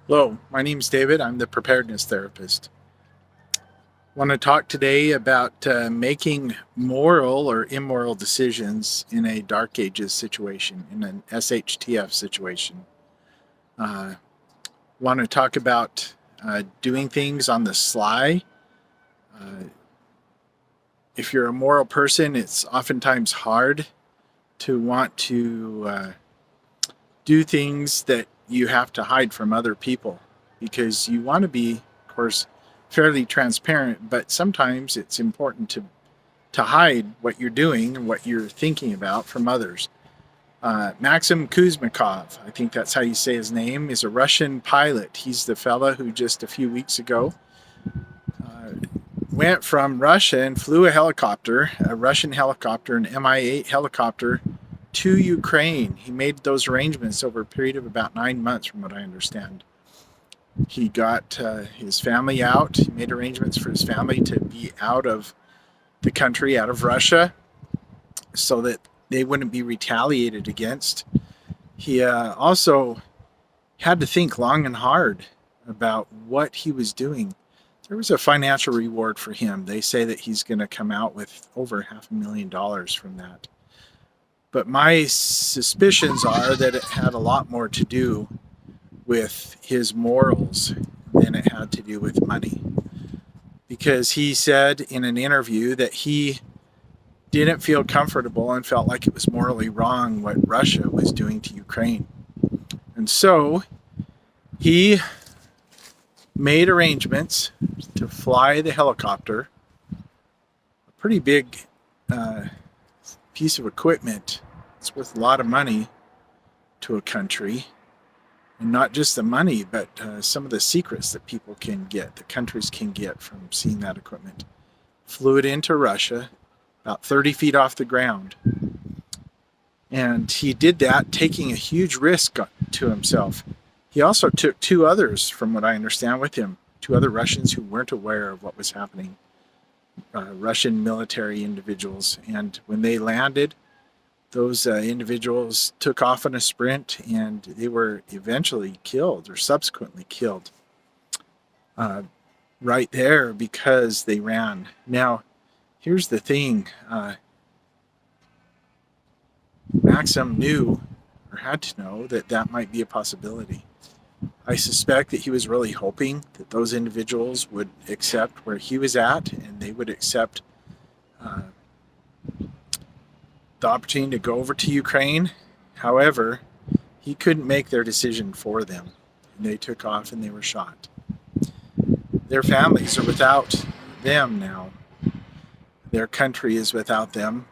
Hello, my name is David. I'm the preparedness therapist. I want to talk today about making moral or immoral decisions in a dark ages situation, in an SHTF situation. Uh, want to talk about doing things on the sly. Uh, if you're a moral person, it's oftentimes hard to want to do things that you have to hide from other people because you want to be, of course, fairly transparent, but sometimes it's important to hide what you're doing and what you're thinking about from others. Maxim Kuzmakov, I think that's how you say his name, is a Russian pilot. He's the fella who just a few weeks ago uh, went from Russia and flew a Russian helicopter, an Mi-8 helicopter, to Ukraine. He made those arrangements over a period of about 9 months, from what I understand. He got his family out. He made arrangements for his family to be out of the country, out of Russia, so that they wouldn't be retaliated against. He also had to think long and hard about what he was doing. There was a financial reward for him. They say that he's going to come out with over $500,000 from that. But my suspicions are that it had a lot more to do with his morals than it had to do with money. Because he said in an interview that he didn't feel comfortable and felt like it was morally wrong what Russia was doing to Ukraine. And so he made arrangements to fly the helicopter, a pretty big piece of equipment. It's worth a lot of money to a country. And not just the money, but some of the secrets that people can get, the countries can get from seeing that equipment. Flew it into Russia, about 30 feet off the ground. And he did that, taking a huge risk to himself. He also took two others, from what I understand, with him, two other Russians who weren't aware of what was happening, Russian military individuals. And when they landed, those individuals took off in a sprint, and they were eventually killed or subsequently killed right there because they ran. Now, here's the thing. Maxim knew, or had to know, that that might be a possibility. I suspect that he was really hoping that those individuals would accept where he was at, and they would accept the opportunity to go over to Ukraine. However, he couldn't make their decision for them. And they took off and they were shot. Their families are without them now. Their country is without them.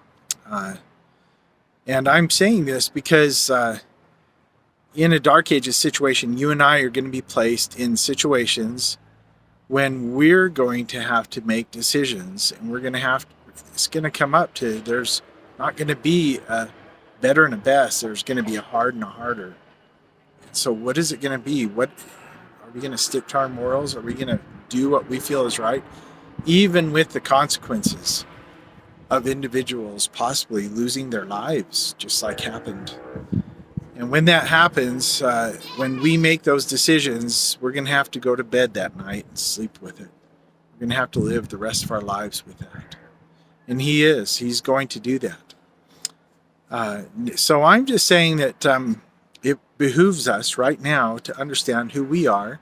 And I'm saying this because in a dark ages situation, you and I are going to be placed in situations when we're going to have to make decisions, and it's going to come up to, there's not going to be a better and a best. There's going to be a hard and a harder. So what is it going to be? What are we going to stick to our morals? Are we going to do what we feel is right, even with the consequences of individuals possibly losing their lives, just like happened? And when that happens, when we make those decisions, we're going to have to go to bed that night and sleep with it. We're going to have to live the rest of our lives with that. And he's going to do that. So I'm just saying that it behooves us right now to understand who we are,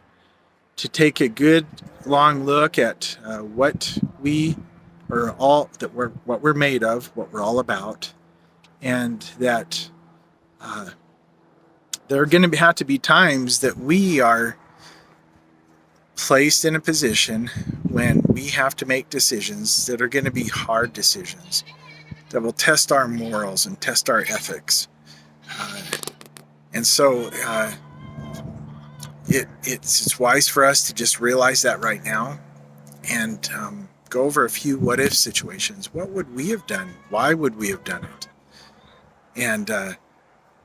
to take a good long look at what we are all, what we're made of, what we're all about, and that there are going to have to be times that we are placed in a position when we have to make decisions that are going to be hard decisions that will test our morals and test our ethics. And so it's wise for us to just realize that right now and go over a few what-if situations. What would we have done? Why would we have done it? And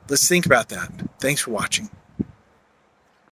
let's think about that. Thanks for watching.